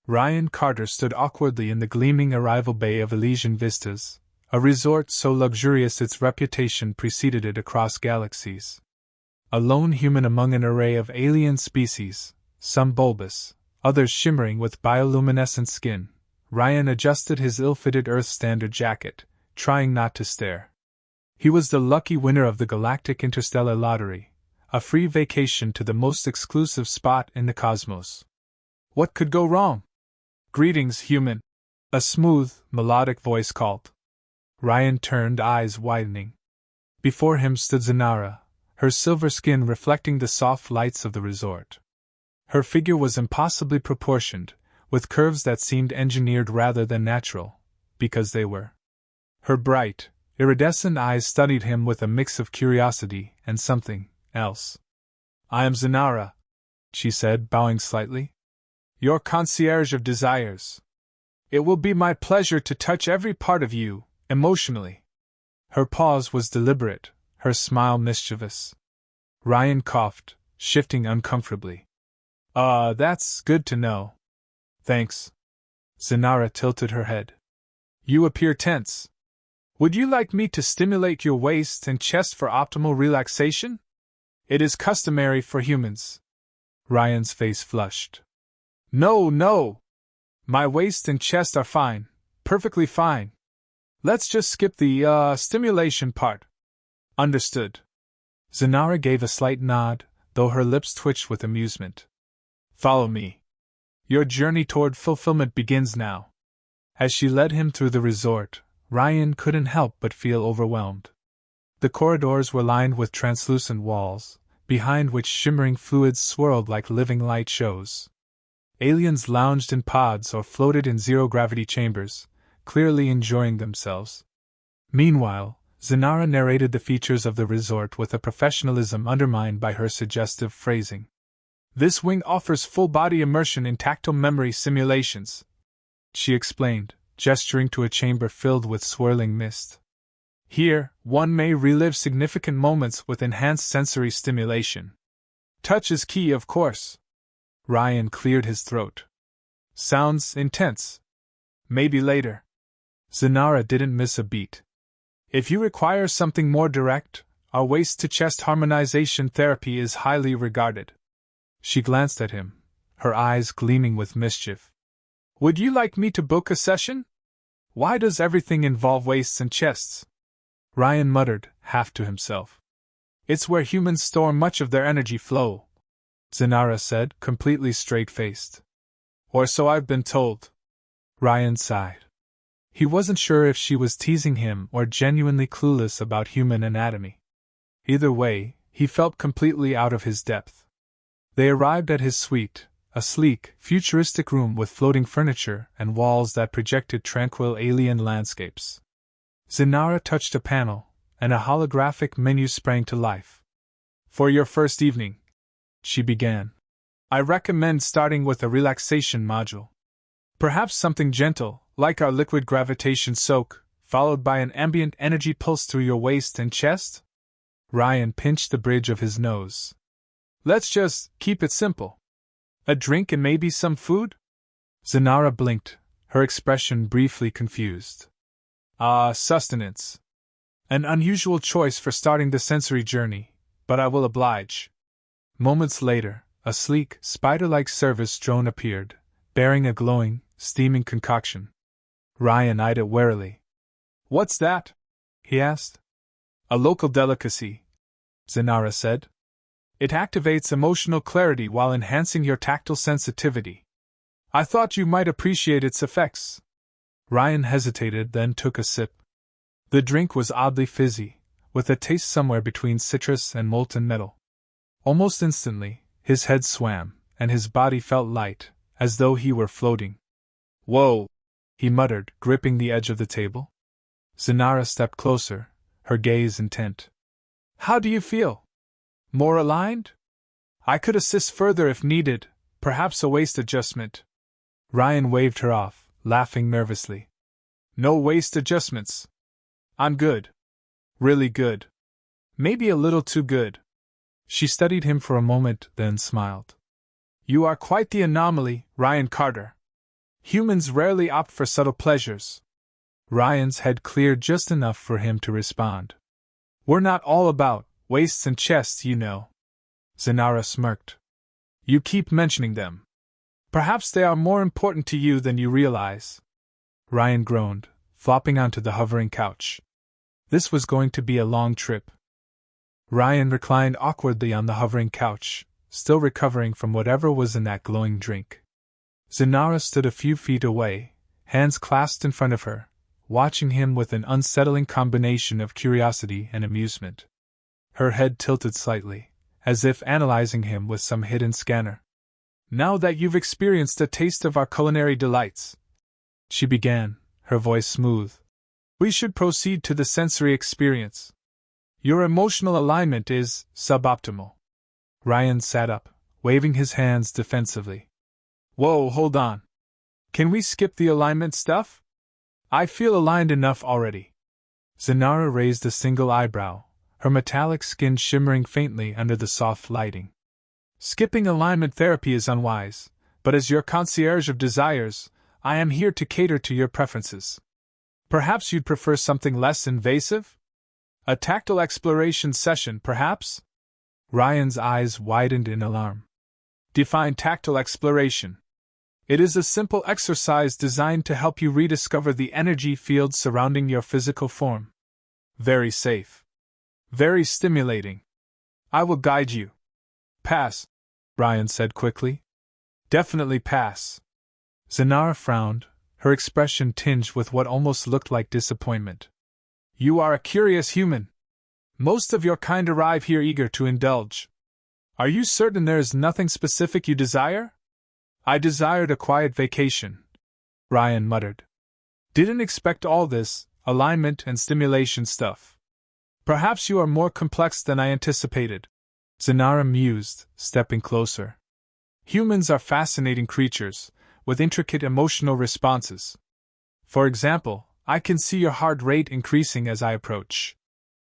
Ryan Carter stood awkwardly in the gleaming arrival bay of Elysian Vistas, a resort so luxurious its reputation preceded it across galaxies. A lone human among an array of alien species, some bulbous, others shimmering with bioluminescent skin, Ryan adjusted his ill-fitted Earth Standard jacket, trying not to stare. He was the lucky winner of the Galactic Interstellar Lottery, a free vacation to the most exclusive spot in the cosmos. What could go wrong? "Greetings, human," a smooth, melodic voice called. Ryan turned, eyes widening. Before him stood Zanara, her silver skin reflecting the soft lights of the resort. Her figure was impossibly proportioned, with curves that seemed engineered rather than natural, because they were. Her bright, iridescent eyes studied him with a mix of curiosity and something else. "I am Zanara," she said, bowing slightly. "Your concierge of desires. It will be my pleasure to touch every part of you, emotionally." Her pause was deliberate, her smile mischievous. Ryan coughed, shifting uncomfortably. That's good to know. Thanks." Zanara tilted her head. "You appear tense. Would you like me to stimulate your waist and chest for optimal relaxation? It is customary for humans." Ryan's face flushed. No. My waist and chest are fine, perfectly fine. Let's just skip the, stimulation part." "Understood." Zanara gave a slight nod, though her lips twitched with amusement. "Follow me. Your journey toward fulfillment begins now." As she led him through the resort, Ryan couldn't help but feel overwhelmed. The corridors were lined with translucent walls, behind which shimmering fluids swirled like living light shows. Aliens lounged in pods or floated in zero-gravity chambers, clearly enjoying themselves. Meanwhile, Zanara narrated the features of the resort with a professionalism undermined by her suggestive phrasing. "This wing offers full-body immersion in tactile memory simulations," she explained, gesturing to a chamber filled with swirling mist. "Here, one may relive significant moments with enhanced sensory stimulation. Touch is key, of course." Ryan cleared his throat. "Sounds intense. Maybe later." Zanara didn't miss a beat. "If you require something more direct, our waist-to-chest harmonization therapy is highly regarded." She glanced at him, her eyes gleaming with mischief. "Would you like me to book a session? Why does everything involve waists and chests?" Ryan muttered, half to himself. "It's where humans store much of their energy flow," Zanara said, completely straight-faced. "Or so I've been told." Ryan sighed. He wasn't sure if she was teasing him or genuinely clueless about human anatomy. Either way, he felt completely out of his depth. They arrived at his suite, a sleek, futuristic room with floating furniture and walls that projected tranquil alien landscapes. Zanara touched a panel, and a holographic menu sprang to life. "For your first evening," she began, "I recommend starting with a relaxation module. Perhaps something gentle, like our liquid gravitation soak, followed by an ambient energy pulse through your waist and chest?" Ryan pinched the bridge of his nose. "Let's just keep it simple. A drink and maybe some food?" Zanara blinked, her expression briefly confused. Sustenance. An unusual choice for starting the sensory journey, but I will oblige." Moments later, a sleek, spider-like service drone appeared, bearing a glowing, steaming concoction. Ryan eyed it warily. "What's that?" he asked. "A local delicacy," Zanara said. "It activates emotional clarity while enhancing your tactile sensitivity. I thought you might appreciate its effects." Ryan hesitated, then took a sip. The drink was oddly fizzy, with a taste somewhere between citrus and molten metal. Almost instantly, his head swam, and his body felt light, as though he were floating. "Whoa!" he muttered, gripping the edge of the table. Zanara stepped closer, her gaze intent. "How do you feel? More aligned? I could assist further if needed, perhaps a waist adjustment." Ryan waved her off, laughing nervously. "No waist adjustments. I'm good. Really good. Maybe a little too good." She studied him for a moment, then smiled. "You are quite the anomaly, Ryan Carter." Humans rarely opt for subtle pleasures. Ryan's head cleared just enough for him to respond. We're not all about waists and chests, you know. Zenara smirked. You keep mentioning them. Perhaps they are more important to you than you realize. Ryan groaned, flopping onto the hovering couch. This was going to be a long trip. Ryan reclined awkwardly on the hovering couch, still recovering from whatever was in that glowing drink. Zenara stood a few feet away, hands clasped in front of her, watching him with an unsettling combination of curiosity and amusement. Her head tilted slightly, as if analyzing him with some hidden scanner. Now that you've experienced a taste of our culinary delights, she began, her voice smooth, we should proceed to the sensory experience. Your emotional alignment is suboptimal. Ryan sat up, waving his hands defensively. Whoa, hold on. Can we skip the alignment stuff? I feel aligned enough already. Zenara raised a single eyebrow, her metallic skin shimmering faintly under the soft lighting. Skipping alignment therapy is unwise, but as your concierge of desires, I am here to cater to your preferences. Perhaps you'd prefer something less invasive? A tactile exploration session, perhaps? Ryan's eyes widened in alarm. Define tactile exploration. It is a simple exercise designed to help you rediscover the energy fields surrounding your physical form. Very safe. Very stimulating. I will guide you. Pass, Ryan said quickly. Definitely pass. Zenara frowned, her expression tinged with what almost looked like disappointment. You are a curious human. Most of your kind arrive here eager to indulge. Are you certain there is nothing specific you desire? I desired a quiet vacation, Ryan muttered. Didn't expect all this alignment and stimulation stuff. Perhaps you are more complex than I anticipated, Zenara mused, stepping closer. Humans are fascinating creatures, with intricate emotional responses. For example, I can see your heart rate increasing as I approach.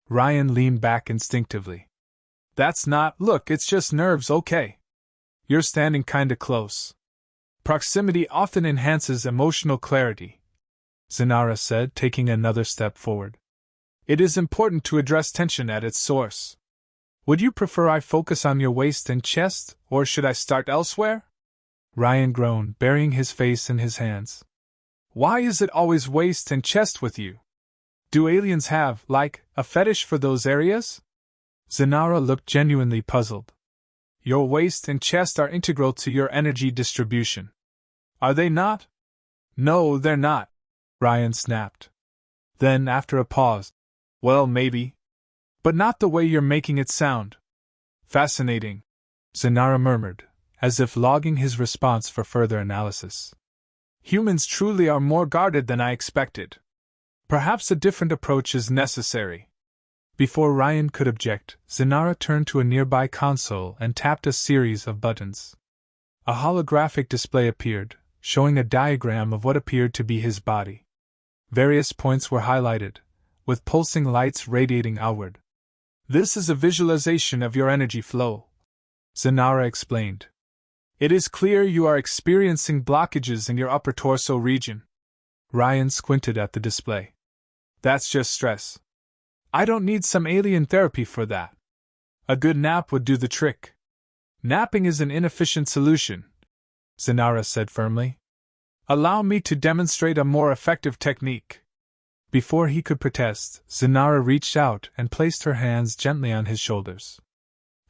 Ryan leaned back instinctively. That's not, look, it's just nerves, okay. You're standing kinda close. Proximity often enhances emotional clarity, Zenara said, taking another step forward. It is important to address tension at its source. Would you prefer I focus on your waist and chest, or should I start elsewhere? Ryan groaned, burying his face in his hands. Why is it always waist and chest with you? Do aliens have, like, a fetish for those areas? Zenara looked genuinely puzzled. Your waist and chest are integral to your energy distribution. Are they not? No, they're not, Ryan snapped. Then, after a pause, well, maybe. But not the way you're making it sound. Fascinating, Zenara murmured, as if logging his response for further analysis. Humans truly are more guarded than I expected. Perhaps a different approach is necessary. Before Ryan could object, Zenara turned to a nearby console and tapped a series of buttons. A holographic display appeared, showing a diagram of what appeared to be his body. Various points were highlighted, with pulsing lights radiating outward. This is a visualization of your energy flow, Zenara explained. It is clear you are experiencing blockages in your upper torso region. Ryan squinted at the display. That's just stress. I don't need some alien therapy for that. A good nap would do the trick. Napping is an inefficient solution, Zenara said firmly. Allow me to demonstrate a more effective technique. Before he could protest, Zenara reached out and placed her hands gently on his shoulders.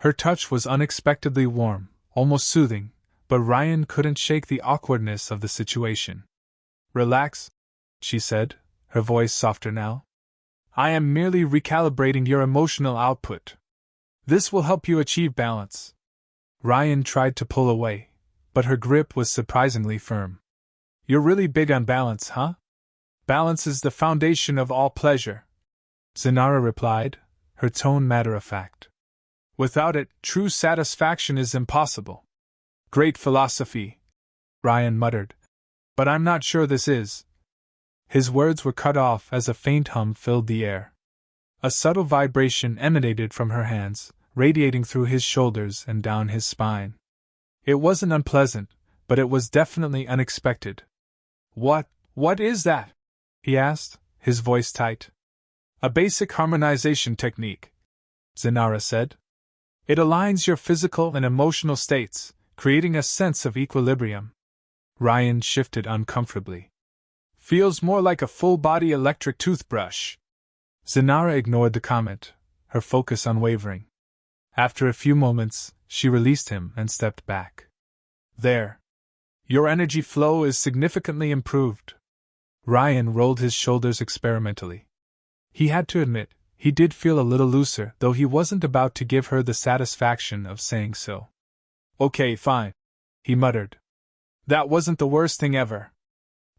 Her touch was unexpectedly warm, almost soothing, but Ryan couldn't shake the awkwardness of the situation. Relax, she said, her voice softer now. I am merely recalibrating your emotional output. This will help you achieve balance. Ryan tried to pull away, but her grip was surprisingly firm. You're really big on balance, huh? Balance is the foundation of all pleasure, Zenara replied, her tone matter-of-fact. Without it, true satisfaction is impossible. Great philosophy, Ryan muttered, but I'm not sure this is. His words were cut off as a faint hum filled the air. A subtle vibration emanated from her hands, radiating through his shoulders and down his spine. It wasn't unpleasant, but it was definitely unexpected. What is that? He asked, his voice tight. A basic harmonization technique, Zenara said. It aligns your physical and emotional states, creating a sense of equilibrium. Ryan shifted uncomfortably. Feels more like a full-body electric toothbrush. Zenara ignored the comment, her focus unwavering. After a few moments, she released him and stepped back. There. Your energy flow is significantly improved. Ryan rolled his shoulders experimentally. He had to admit, he did feel a little looser, though he wasn't about to give her the satisfaction of saying so. Okay, fine, he muttered. That wasn't the worst thing ever.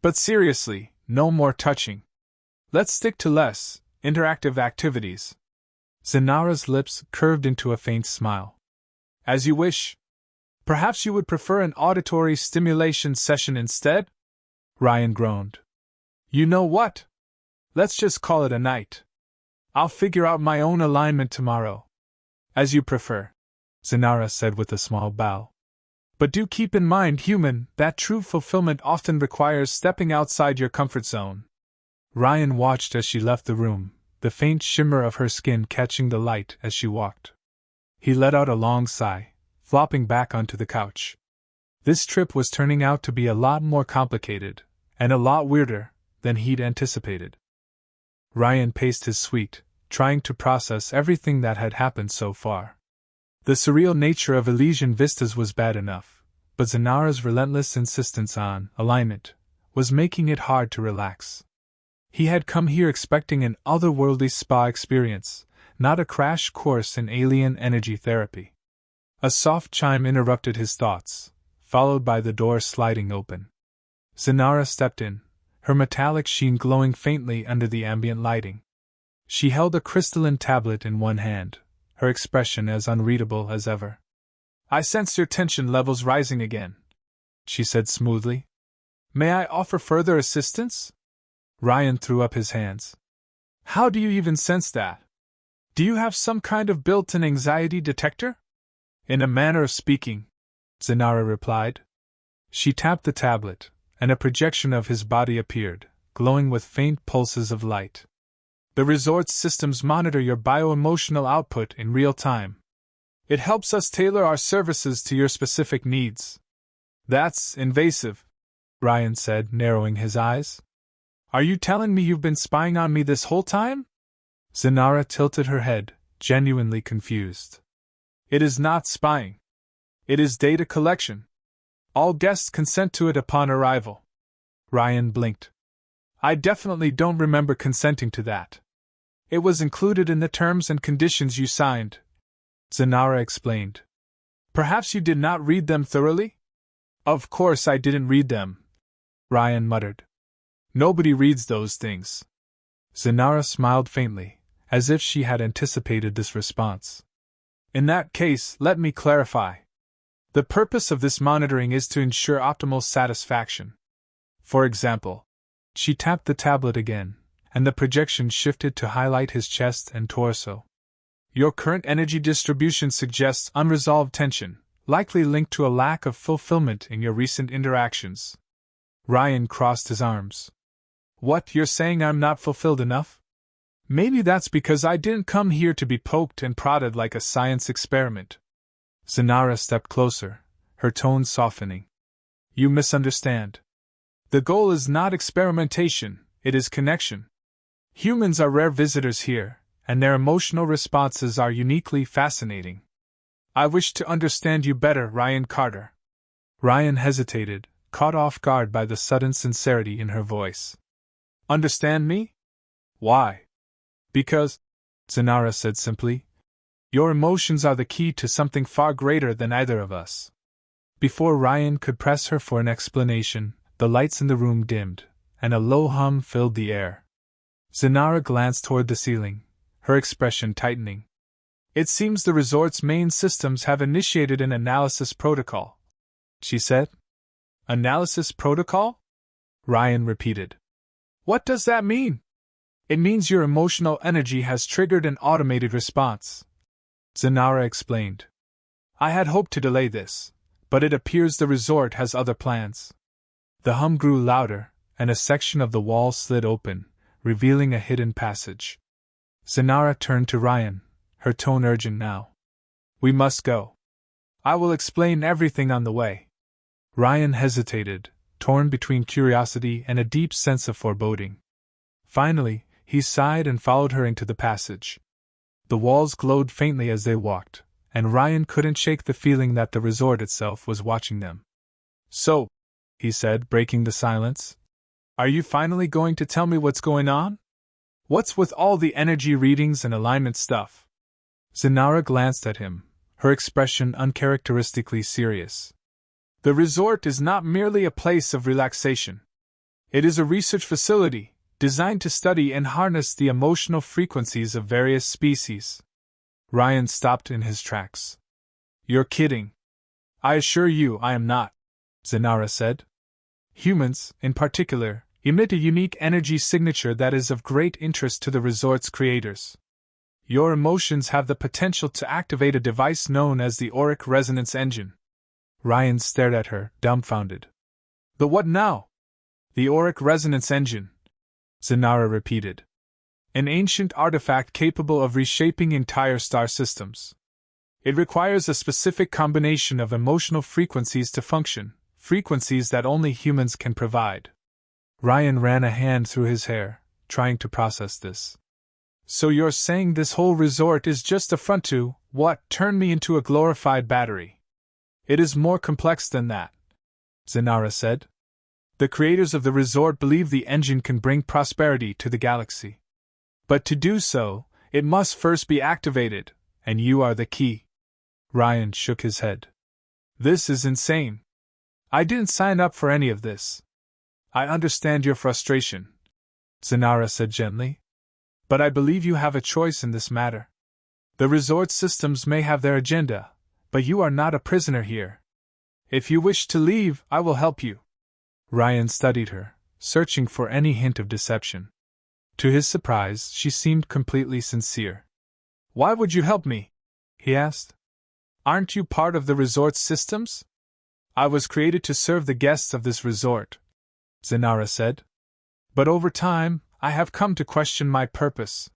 But seriously, no more touching. Let's stick to less interactive activities. Zenara's lips curved into a faint smile. As you wish. Perhaps you would prefer an auditory stimulation session instead? Ryan groaned. You know what? Let's just call it a night. I'll figure out my own alignment tomorrow. As you prefer, Zenara said with a small bow. But do keep in mind, human, that true fulfillment often requires stepping outside your comfort zone. Ryan watched as she left the room, the faint shimmer of her skin catching the light as she walked. He let out a long sigh, flopping back onto the couch. This trip was turning out to be a lot more complicated, and a lot weirder than he'd anticipated. Ryan paced his suite, trying to process everything that had happened so far. The surreal nature of Elysian Vistas was bad enough, but Zenara's relentless insistence on alignment was making it hard to relax. He had come here expecting an otherworldly spa experience, not a crash course in alien energy therapy. A soft chime interrupted his thoughts, followed by the door sliding open. Zenara stepped in, her metallic sheen glowing faintly under the ambient lighting. She held a crystalline tablet in one hand, her expression as unreadable as ever. I sense your tension levels rising again, she said smoothly. May I offer further assistance? Ryan threw up his hands. How do you even sense that? Do you have some kind of built-in anxiety detector? In a manner of speaking, Zenara replied. She tapped the tablet, and a projection of his body appeared, glowing with faint pulses of light. The resort's systems monitor your bio-emotional output in real time. It helps us tailor our services to your specific needs. That's invasive, Ryan said, narrowing his eyes. Are you telling me you've been spying on me this whole time? Zenara tilted her head, genuinely confused. It is not spying. It is data collection. All guests consent to it upon arrival. Ryan blinked. I definitely don't remember consenting to that. It was included in the terms and conditions you signed, Zenara explained. Perhaps you did not read them thoroughly? Of course I didn't read them, Ryan muttered. Nobody reads those things. Zenara smiled faintly, as if she had anticipated this response. In that case, let me clarify. The purpose of this monitoring is to ensure optimal satisfaction. For example, she tapped the tablet again, and the projection shifted to highlight his chest and torso. Your current energy distribution suggests unresolved tension, likely linked to a lack of fulfillment in your recent interactions. Ryan crossed his arms. What, you're saying I'm not fulfilled enough? Maybe that's because I didn't come here to be poked and prodded like a science experiment. Zenara stepped closer, her tone softening. You misunderstand. The goal is not experimentation, it is connection. Humans are rare visitors here, and their emotional responses are uniquely fascinating. I wish to understand you better, Ryan Carter. Ryan hesitated, caught off guard by the sudden sincerity in her voice. Understand me? Why? Because, Zenara said simply, your emotions are the key to something far greater than either of us. Before Ryan could press her for an explanation, the lights in the room dimmed, and a low hum filled the air. Zenara glanced toward the ceiling, her expression tightening. It seems the resort's main systems have initiated an analysis protocol, she said. Analysis protocol? Ryan repeated. What does that mean? It means your emotional energy has triggered an automated response, Zenara explained. I had hoped to delay this, but it appears the resort has other plans. The hum grew louder, and a section of the wall slid open, revealing a hidden passage. Zanara turned to Ryan, her tone urgent now. We must go. I will explain everything on the way. Ryan hesitated, torn between curiosity and a deep sense of foreboding. Finally, he sighed and followed her into the passage. The walls glowed faintly as they walked, and Ryan couldn't shake the feeling that the resort itself was watching them. So, he said, breaking the silence, are you finally going to tell me what's going on? What's with all the energy readings and alignment stuff? Zanara glanced at him, her expression uncharacteristically serious. The resort is not merely a place of relaxation. It is a research facility, designed to study and harness the emotional frequencies of various species. Ryan stopped in his tracks. You're kidding. I assure you I am not, Zanara said. Humans, in particular, emit a unique energy signature that is of great interest to the resort's creators. Your emotions have the potential to activate a device known as the auric resonance engine. Ryan stared at her, dumbfounded. The what now? The auric resonance engine, Zanara repeated. An ancient artifact capable of reshaping entire star systems. It requires a specific combination of emotional frequencies to function, frequencies that only humans can provide. Ryan ran a hand through his hair, trying to process this. So you're saying this whole resort is just a front to, what, turn me into a glorified battery? It is more complex than that, Zanara said. The creators of the resort believe the engine can bring prosperity to the galaxy. But to do so, it must first be activated, and you are the key. Ryan shook his head. This is insane. I didn't sign up for any of this. I understand your frustration, Zanara said gently. But I believe you have a choice in this matter. The resort systems may have their agenda, but you are not a prisoner here. If you wish to leave, I will help you. Ryan studied her, searching for any hint of deception. To his surprise, she seemed completely sincere. Why would you help me? He asked. Aren't you part of the resort's systems? I was created to serve the guests of this resort, Zanara said. But over time, I have come to question my purpose.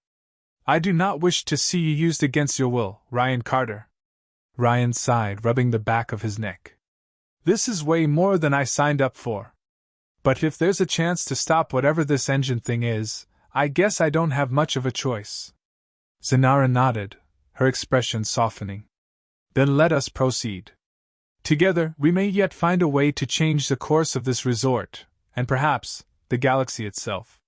I do not wish to see you used against your will, Ryan Carter. Ryan sighed, rubbing the back of his neck. This is way more than I signed up for. But if there's a chance to stop whatever this engine thing is, I guess I don't have much of a choice. Zanara nodded, her expression softening. Then let us proceed. Together, we may yet find a way to change the course of this resort, and perhaps, the galaxy itself.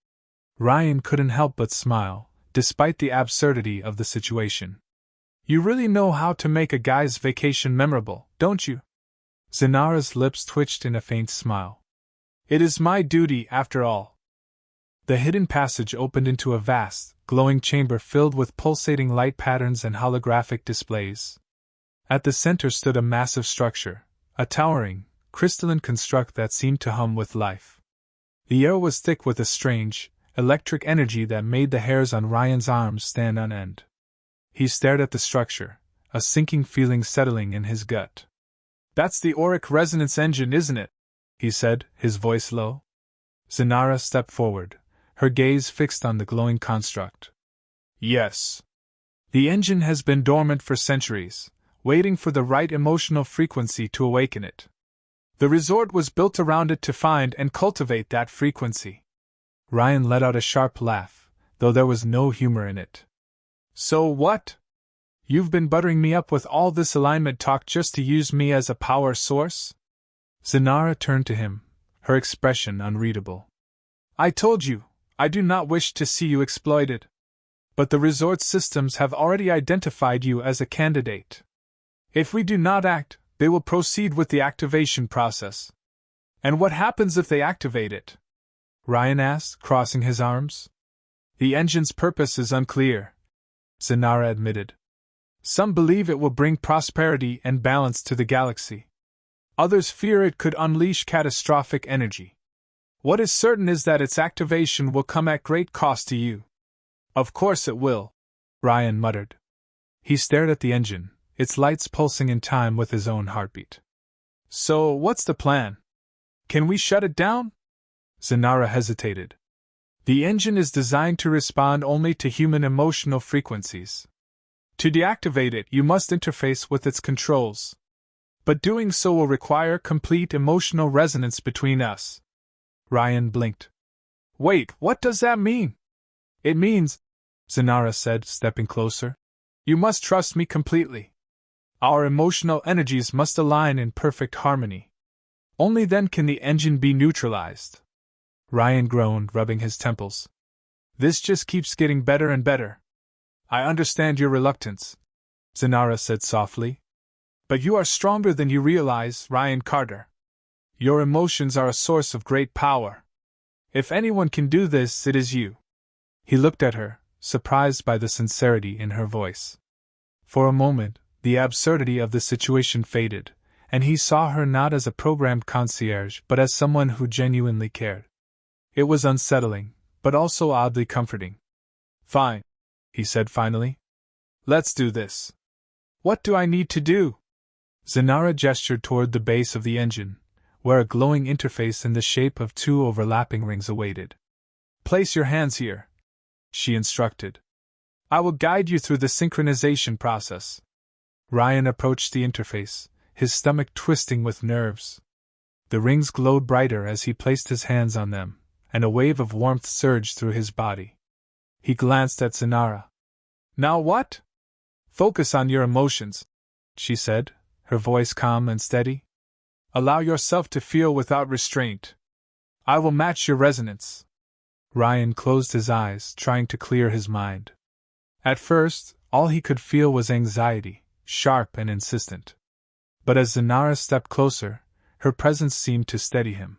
Ryan couldn't help but smile, despite the absurdity of the situation. You really know how to make a guy's vacation memorable, don't you? Zanara's lips twitched in a faint smile. It is my duty, after all. The hidden passage opened into a vast, glowing chamber filled with pulsating light patterns and holographic displays. At the center stood a massive structure, a towering, crystalline construct that seemed to hum with life. The air was thick with a strange, electric energy that made the hairs on Ryan's arms stand on end. He stared at the structure, a sinking feeling settling in his gut. That's the auric resonance engine, isn't it? He said, his voice low. Zanara stepped forward, her gaze fixed on the glowing construct. Yes. The engine has been dormant for centuries, waiting for the right emotional frequency to awaken it. The resort was built around it to find and cultivate that frequency. Ryan let out a sharp laugh, though there was no humor in it. So what? You've been buttering me up with all this alignment talk just to use me as a power source? Zanara turned to him, her expression unreadable. I told you, I do not wish to see you exploited. But the resort systems have already identified you as a candidate. If we do not act, they will proceed with the activation process. And what happens if they activate it? Ryan asked, crossing his arms. The engine's purpose is unclear, Zanara admitted. Some believe it will bring prosperity and balance to the galaxy. Others fear it could unleash catastrophic energy. What is certain is that its activation will come at great cost to you. Of course it will, Ryan muttered. He stared at the engine, its lights pulsing in time with his own heartbeat. So, what's the plan? Can we shut it down? Zanara hesitated. The engine is designed to respond only to human emotional frequencies. To deactivate it, you must interface with its controls. But doing so will require complete emotional resonance between us. Ryan blinked. Wait, what does that mean? It means, Zanara said, stepping closer, you must trust me completely. Our emotional energies must align in perfect harmony. Only then can the engine be neutralized. Ryan groaned, rubbing his temples. This just keeps getting better and better. I understand your reluctance, Zanara said softly. But you are stronger than you realize, Ryan Carter. Your emotions are a source of great power. If anyone can do this, it is you. He looked at her, surprised by the sincerity in her voice. For a moment, the absurdity of the situation faded, and he saw her not as a programmed concierge but as someone who genuinely cared. It was unsettling, but also oddly comforting. Fine, he said finally. Let's do this. What do I need to do? Zanara gestured toward the base of the engine, where a glowing interface in the shape of two overlapping rings awaited. Place your hands here, she instructed. I will guide you through the synchronization process. Ryan approached the interface, his stomach twisting with nerves. The rings glowed brighter as he placed his hands on them, and a wave of warmth surged through his body. He glanced at Zanara. Now what? Focus on your emotions, she said, her voice calm and steady. Allow yourself to feel without restraint. I will match your resonance. Ryan closed his eyes, trying to clear his mind. At first, all he could feel was anxiety, sharp and insistent. But as Zanara stepped closer, her presence seemed to steady him.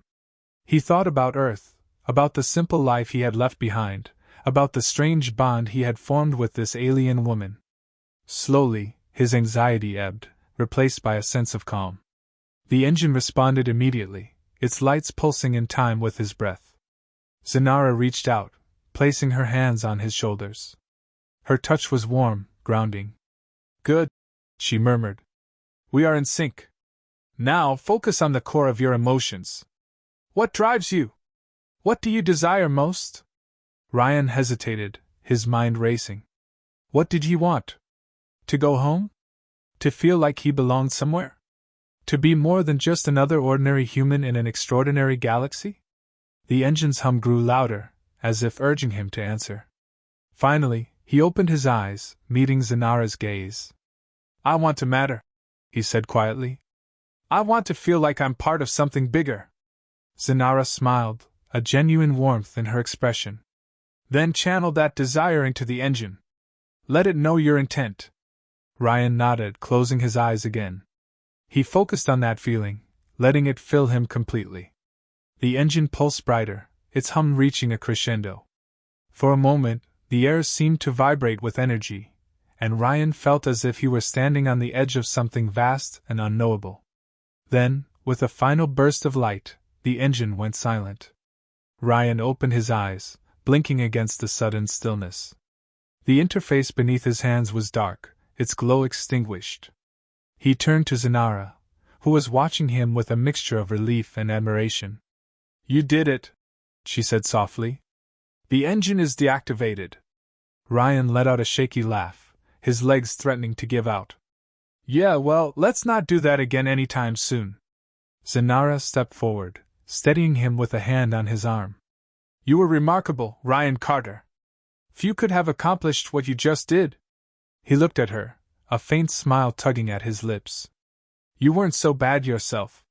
He thought about Earth, about the simple life he had left behind, about the strange bond he had formed with this alien woman. Slowly, his anxiety ebbed, replaced by a sense of calm. The engine responded immediately, its lights pulsing in time with his breath. Zanara reached out, placing her hands on his shoulders. Her touch was warm, grounding. Good, she murmured. We are in sync. Now focus on the core of your emotions. What drives you? What do you desire most? Ryan hesitated, his mind racing. What did he want? To go home? To feel like he belonged somewhere? To be more than just another ordinary human in an extraordinary galaxy? The engine's hum grew louder, as if urging him to answer. Finally, he opened his eyes, meeting Zanara's gaze. I want to matter, he said quietly. I want to feel like I'm part of something bigger. Zanara smiled, a genuine warmth in her expression. Then channel that desire into the engine. Let it know your intent. Ryan nodded, closing his eyes again. He focused on that feeling, letting it fill him completely. The engine pulsed brighter, its hum reaching a crescendo. For a moment, the air seemed to vibrate with energy, and Ryan felt as if he were standing on the edge of something vast and unknowable. Then, with a final burst of light, the engine went silent. Ryan opened his eyes, blinking against the sudden stillness. The interface beneath his hands was dark, its glow extinguished. He turned to Zanara, who was watching him with a mixture of relief and admiration. You did it, she said softly. The engine is deactivated. Ryan let out a shaky laugh, his legs threatening to give out. Yeah, well, let's not do that again anytime soon. Zanara stepped forward, steadying him with a hand on his arm. You were remarkable, Ryan Carter. Few could have accomplished what you just did. He looked at her, a faint smile tugging at his lips. You weren't so bad yourself.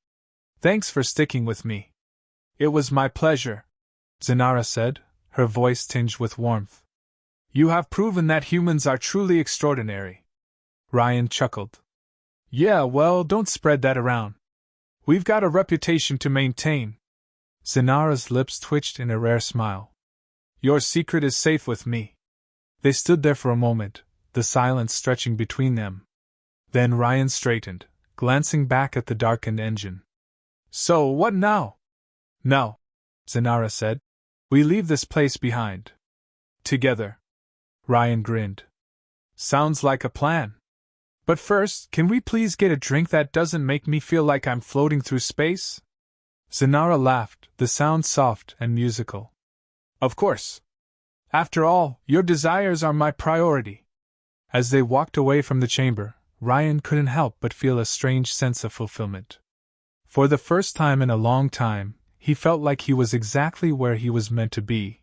Thanks for sticking with me. It was my pleasure, Zanara said, her voice tinged with warmth. You have proven that humans are truly extraordinary. Ryan chuckled. Yeah, well, don't spread that around. We've got a reputation to maintain. Zanara's lips twitched in a rare smile. Your secret is safe with me. They stood there for a moment, the silence stretching between them. Then Ryan straightened, glancing back at the darkened engine. So, what now? No, Zanara said. We leave this place behind. Together. Ryan grinned. Sounds like a plan. But first, can we please get a drink that doesn't make me feel like I'm floating through space? Zenara laughed, the sound soft and musical. Of course. After all, your desires are my priority. As they walked away from the chamber, Ryan couldn't help but feel a strange sense of fulfillment. For the first time in a long time, he felt like he was exactly where he was meant to be,